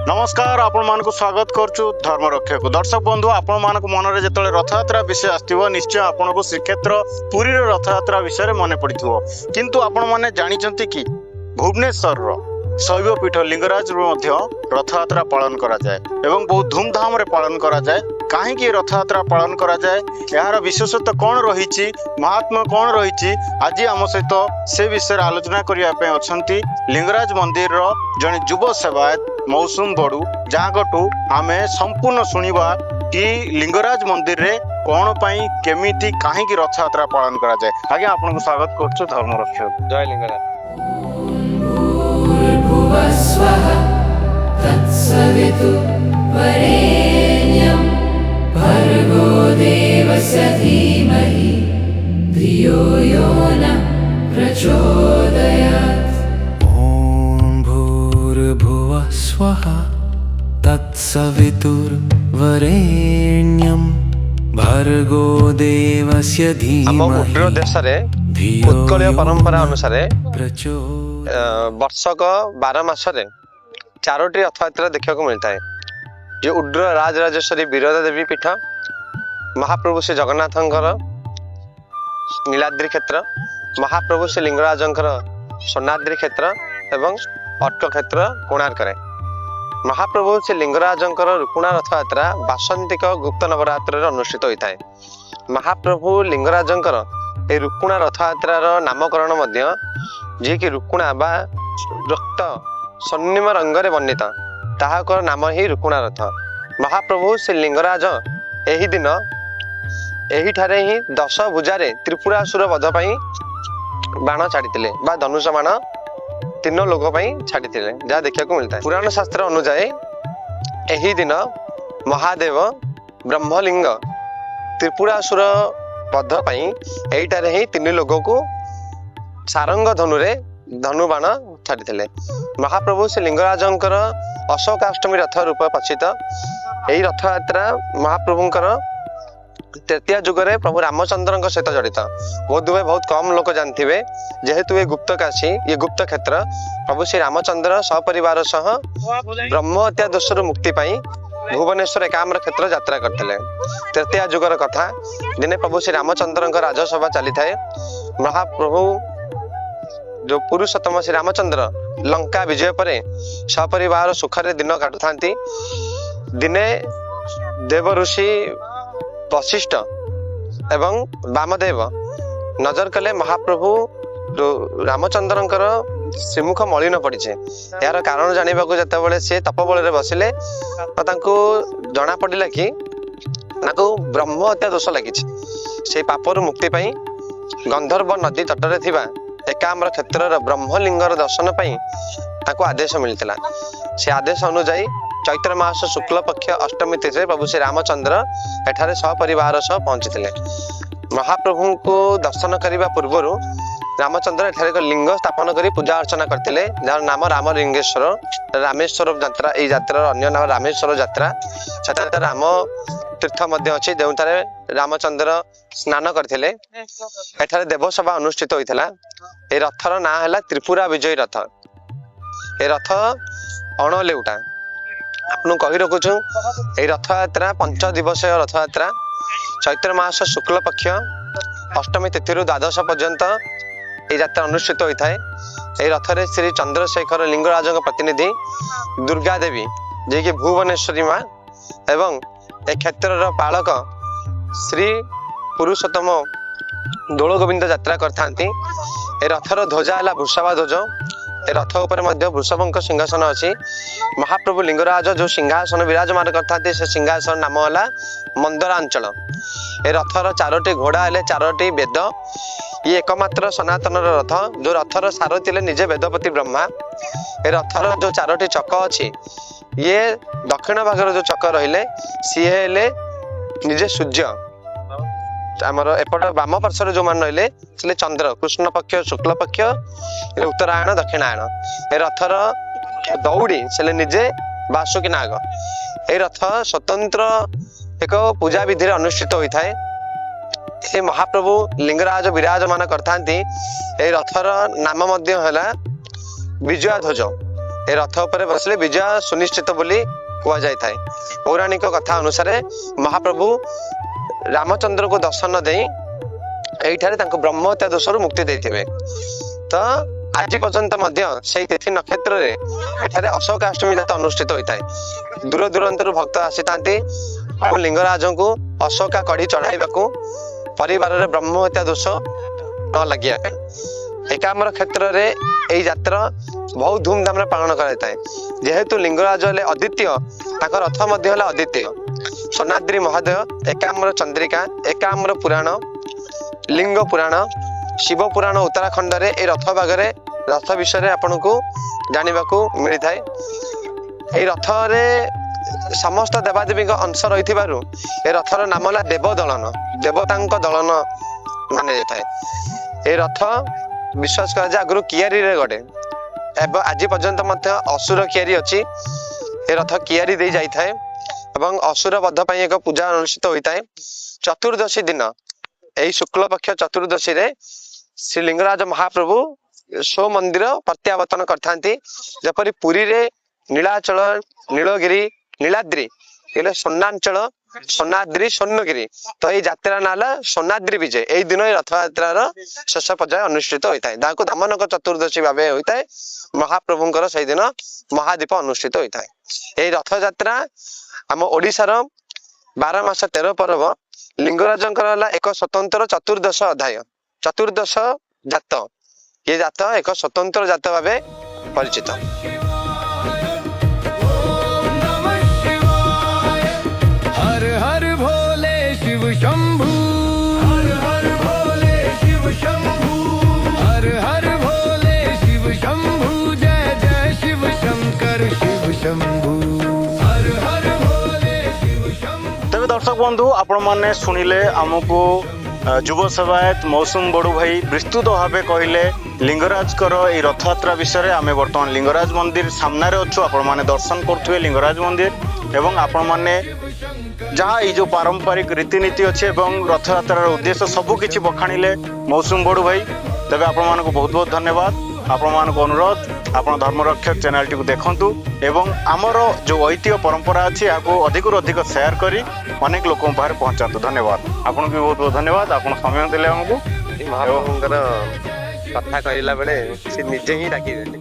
नमस्कार आपण मानक स्वागत करछु धर्मरक्षा को दर्शक बंधु आपण मानक मन रे जेतले रथयात्रा विषय आस्तिबो निश्चय आपण को श्रीक्षेत्र पुरी रे रथयात्रा विषय रे मने पड़िथिबो किंतु आपण माने जानि चंती कि भुवनेश्वर रो शैव पीठ लिंगराज रो मध्य रथयात्रा पालन करा जाय एवं बहुत धूमधाम रे पालन करा जाय काहे कि रथयात्रा पालन करा जाय यार विशेषत्व कोन रहिछि महात्मा कोन रहिछि आज आम सहित से विषय आलोचना करिया पे अछंती लिंगराज मंदिर रो जने युव सेवायत मौसुम बड़ू जहाँकठू आमे संपूर्ण शुणा कि लिंगराज मंदिर रे कौन पाई केमिति काहे कि रथयात्रा पालन करा जाए। आगे आपन को स्वागत करछु धर्मरक्षा। जय लिंगराज। भूर्भुवस्वः तत्सवितुर्वरेण्यं भर्गो देवस्य धीमहि धियो यो नः प्रचोदयात्। स्वः तत्सवितुर्वरेण्यं भर्गो देवस्य आम धीमहि उड्र देश उत्कलीय परंपरा अनुसार वर्षक 12 मासरे 4टी रथयात्रा देखा मिलता है। ये उड्र राजराजेश्वरी विरजा देवी पीठ, महाप्रभु श्री जगन्नाथंकर नीलाद्रि क्षेत्र, महाप्रभु श्री लिंगराजंकर सोनाद्रि क्षेत्र एवं अट्क क्षेत्र कोणार्क। महाप्रभु श्री लिंगराजंकर रुकुणा रथयात्रा बासंतिक गुप्त नवरात्र अनुष्ठित होता है। महाप्रभु लिंगराजंकर ए रुकुणा रथयात्रार नामकरण मध्य जी कि रुकुणा बा रक्त स्वर्णिम रंगरे वर्णित ताहाकर नाम ही रुकुणा रथ। महाप्रभु श्री लिंगराज एही दिन एही ठारे ही 10 भुजारे त्रिपुरासुर वध पई बाण छाड़िथिले बा धनुष बाण 3 लोक छाड़ी जहाँ देखा मिलता है। पुराण शास्त्र अनुसार यही दिन महादेव ब्रह्मलिंग त्रिपुरासुर वध यहीटारे ही 3 लोक को सारंग धनुरे धनुबाण छाड़ी। महाप्रभु श्री लिंगराजंकर अशोकाष्टमी रथ रूप पचित यही रथयात्रा महाप्रभुंकर तृतीय जुगरे प्रभु रामचंद्र सहित जड़ित। बहुत कम लोक जानते जेहेतु ये गुप्त काशी ये गुप्त क्षेत्र प्रभु श्री रामचंद्र सपरिवार सह ब्रह्म हत्या दोषर मुक्ति पाई भुवनेश्वर एकाम्र क्षेत्र यात्रा करते। तृतीय जुगर कथा दिने प्रभु श्री रामचंद्र राजसभा चली थाए। महाप्रभु जो पुरुषोत्तम श्री रामचंद्र लंका विजय पर सपरिवार सुखरे दिन काटुता। दिने देव ऋषि वशिष्ठ एवं वामदेव नजर कले महाप्रभु रामचंद्रंकर श्रीमुख मलिन पड़े। यार कारण जानवाक जिते सी तपोबल बसिले जना पड़ा कि ब्रह्म हत्या दोष लगी से पापर मुक्ति पाई गंधर्व नदी तटरे थिबा एकाम्र क्षेत्र ब्रह्मलिंगर दर्शन पाई आदेश मिलता। से आदेश अनुजाई चैत्र मास शुक्ल पक्ष अष्टमी तिथि प्रभु श्री रामचंद्र एठारे सपरिवार सह पहुंची। महाप्रभु को दर्शन करने पूर्व रामचंद्र एठारे एक लिंग स्थापन कर पूजा अर्चना करते जार नाम रामलिंगेश्वर रामेश्वर यात्रा। यही यात्रा अन्य नाम रामेश्वर यात्रा। से राम तीर्थ अच्छी जो रामचंद्र स्नान करते एठारे देवसभा अनुष्ठित होता। ए रथर ना है त्रिपुरा विजयी रथ। ए रथ अणलेउटा आपन कही रखुचु। यही रथयात्रा 5 दिवसीय रथयात्रा चैत्र मास शुक्ल पक्ष अष्टमी तिथि द्वादश पर्यंत यह यात्रा अनुष्ठित होता है। यही रथरे श्री चंद्रशेखर लिंगराज प्रतिनिधि दुर्गा देवी जे कि भुवनेश्वरी माँ एवं ए क्षेत्र पालक श्री पुरुषोत्तम दोल गोविंद यात्रा करथांती। ए रथर ध्वजा है वृषभा ध्वज। ए रथ उपर वृषभ सिंहासन अच्छी। महाप्रभु लिंगराज जो सिंहासन विराजमान करते से सिंहासन नाम है मंदरांचल। ए रथर 4टी घोड़ा है 4टी वेद। ये एकमात्र सनातन रथ जो रथर सारथी निजे वेदपति ब्रह्मा। ए रथर जो 4टी चक अच्छी ये दक्षिण भागर जो चक रहिले सी हेले निजे सूर्य। आमर एपट वाम पार्श्वर जो मान रही से चंद्र कृष्ण पक्ष शुक्ल पक्ष उत्तरायण दक्षिणायन। ए रथर दौड़ी से निजे बासुकी नाग। ए रथ स्वतंत्र एक पूजा विधि अनुष्ठित होता है। ये महाप्रभु लिंगराज विराजमान करथांती। ए रथर नाम मध्य है विजया ध्वज। ଏ ରଥ ଉପରେ ବସିଲେ ବିଜୟ ସୁନିଶ୍ଚିତ ବୋଲି କୁହାଯାଇଥାଏ। ପୌରାଣିକ କଥା ଅନୁସାରେ ମହାପ୍ରଭୁ ରାମଚନ୍ଦ୍ରଙ୍କୁ ଦର୍ଶନ ଦେଇ ଏଇଠାରେ ତାଙ୍କୁ ବ୍ରହ୍ମହତ୍ୟା ଦୋଷରୁ ମୁକ୍ତି ଦେଇଥିବେ। ତ ଆଜି ପର୍ଯ୍ୟନ୍ତ ମଧ୍ୟ ସେଇ ତିଥି ନକ୍ଷତ୍ରରେ ଏଠାରେ ଅଶୋକାଷ୍ଟମୀ ଯାତ୍ରା ଅନୁଷ୍ଠିତ ହୋଇଥାଏ। ଦୂର ଦୂରାନ୍ତରୁ ଭକ୍ତ ଆସିଥାନ୍ତି ଆଉ ଲିଙ୍ଗରାଜଙ୍କୁ ଅଶୋକା କଢି ଚଢାଇବାକୁ, ପରିବାରରେ ବ୍ରହ୍ମହତ୍ୟା ଦୋଷ ନ ଲାଗିବା ପାଇଁ। ଏକାମ୍ର କ୍ଷେତ୍ରରେ ଏଇ ଯାତ୍ରା ବହୁତ ଧୁମଧାମରେ ପାଳନ କରାଯାଇଥାଏ। ଯେହେତୁ ଲିଙ୍ଗରାଜ ହେଲେ ଅଦ୍ୱିତୀୟ, ତାଙ୍କ ରଥ ମଧ୍ୟ ହେଲା ଅଦ୍ୱିତୀୟ। ସୋନାଦ୍ରି ମହାଦେବ, ଏକାମ୍ର ଚନ୍ଦ୍ରିକା, ଏକାମ୍ର ପୁରାଣ, ଲିଙ୍ଗ ପୁରାଣ, ଶିବ ପୁରାଣ ଉତ୍ତରାଖଣ୍ଡରେ এই ରଥ ଭାଗରେ ରଥ ବିଷୟରେ ଆପଣଙ୍କୁ ଜାଣିବାକୁ ମିଳିଥାଏ। এই ରଥରେ ସମସ୍ତ ଦେବାଦେବୀଙ୍କ ଅଂଶ ରହିଥିବାରୁ ଏ ରଥର ନାମ ହେଲା ଦେବ ଦଳନ, ଦେବତାଙ୍କ ଦଳନ ମାନାଯାଇଥାଏ। এই ରଥ ବିଶ୍ୱାସ କରାଯାଏ ଆଗରୁ କିଆରୀରେ ଗଡ଼େ ଏବଂ ଆଜି ପର୍ଯ୍ୟନ୍ତ ମଧ୍ୟ ଅସୁର କିଆରୀ ଅଛି। ଏ ରଥ କିଆରୀ ଦେଇ ଯାଇଥାଏ ଏବଂ ଅସୁର ବଧ ପାଇଁ ଏକ ପୂଜା ଅନୁଷ୍ଠିତ ହୋଇଥାଏ। ଚତୁର୍ଦ୍ଦଶୀ ଦିନ, এই ଶୁକ୍ଳପକ୍ଷ ଚତୁର୍ଦ୍ଦଶୀରେ ଶ୍ରୀ ଲିଙ୍ଗରାଜ ମହାପ୍ରଭୁ ସ୍ୱ ମନ୍ଦିର ପ୍ରତ୍ୟାବର୍ତ୍ତନ କରିଥାନ୍ତି। ଯେପରି ପୁରୀରେ ନୀଳାଚଳ, ନୀଳଗିରି, ନୀଳାଦ୍ରି ହେଲେ ସ୍ୱର୍ଣ୍ଣାଞ୍ଚଳ, ସ୍ୱର୍ଣ୍ଣାଦ୍ରି, ସ୍ୱର୍ଣ୍ଣଗିରି। ତ ଏଇ ଯାତ୍ରା ନାଁ ହେଲା ସ୍ୱର୍ଣ୍ଣାଦ୍ରି ବିଜେ। ଏଇ ଦିନ এই ରଥଯାତ୍ରାର ଶେଷ ପର୍ଯ୍ୟାୟ ଅନୁଷ୍ଠିତ ହୋଇଥାଏ, ଯାହାକୁ ଦାମନକ ଚତୁର୍ଦ୍ଦଶୀ ଭାବେ ହୋଇଥାଏ। ମହାପ୍ରଭୁଙ୍କର ସେଇଦିନ ମହାଦୀପ ଅନୁଷ୍ଠିତ ହୋଇଥାଏ। এই ରଥଯାତ୍ରା ଆମ ଓଡ଼ିଶାର 12 ମାସ 13 ପର୍ବ। ଲିଙ୍ଗରାଜଙ୍କର ହେଲା ଏକ ସ୍ୱତନ୍ତ୍ର ଚତୁର୍ଦ୍ଦଶ ଅଧ୍ୟାୟ, ଚତୁର୍ଦ୍ଦଶ ଜାତ। ଏ ଜାତ ଏକ ସ୍ୱତନ୍ତ୍ର ଜାତ ଭାବେ ପରିଚିତ। हर हर भोले शिव शंभू, हर हर भोले शिव शंभू, हर हर भोले शिव शंभू, जय जय शिव शंकर शिव शंभू, हर हर भोले शिव शंभू। ତେବେ ଦର୍ଶକ ବନ୍ଧୁ, ଆପଣମାନେ ଶୁଣିଲେ ଆମକୁ ଯୁବ ସେବାୟତ ମୌସୁମ ବଡ଼ୁ ଭାଇ ବିସ୍ତୃତ ଭାବେ କହିଲେ ଲିଙ୍ଗରାଜଙ୍କର এই ରଥଯାତ୍ରା ବିଷୟରେ। ଆମେ ବର୍ତ୍ତମାନ ଲିଙ୍ଗରାଜ ମନ୍ଦିର ସାମ୍ନାରେ ଅଛୁ। ଆପଣମାନେ ଦର୍ଶନ କରୁଥିବେ ଲିଙ୍ଗରାଜ ମନ୍ଦିର ଏବଂ ଆପଣମାନେ ଯାହା ଏଇ ଯେଉଁ ପାରମ୍ପରିକ ରୀତିନୀତି ଅଛି ଏବଂ ରଥଯାତ୍ରାର ଉଦ୍ଦେଶ୍ୟ ସବୁ କିଛି ବଖାଣିଲେ ମୌସୁମ ବଡ଼ୁ ଭାଇ। ତେବେ ଆପଣମାନଙ୍କୁ ବହୁତ ବହୁତ ଧନ୍ୟବାଦ। ଆପଣମାନଙ୍କୁ ଅନୁରୋଧ, ଆପଣ ଧର୍ମରକ୍ଷକ ଚ୍ୟାନେଲଟିକୁ ଦେଖନ୍ତୁ ଏବଂ ଆମର ଯେଉଁ ଐତିହ୍ୟ ପରମ୍ପରା ଅଛି ଏହାକୁ ଅଧିକରୁ ଅଧିକ ସେୟାର କରି ଅନେକ ଲୋକଙ୍କ ପାଖରେ ପହଞ୍ଚାନ୍ତୁ। ଧନ୍ୟବାଦ। ଆପଣଙ୍କୁ ବି ବହୁତ ବହୁତ ଧନ୍ୟବାଦ, ଆପଣ ସମୟ ଦେଲେ ଆମକୁ। ମହାପ୍ରଭୁଙ୍କର କଥା କହିଲା ବେଳେ ସେ ନିଜେ ହିଁ ଡାକିଦେଲେ।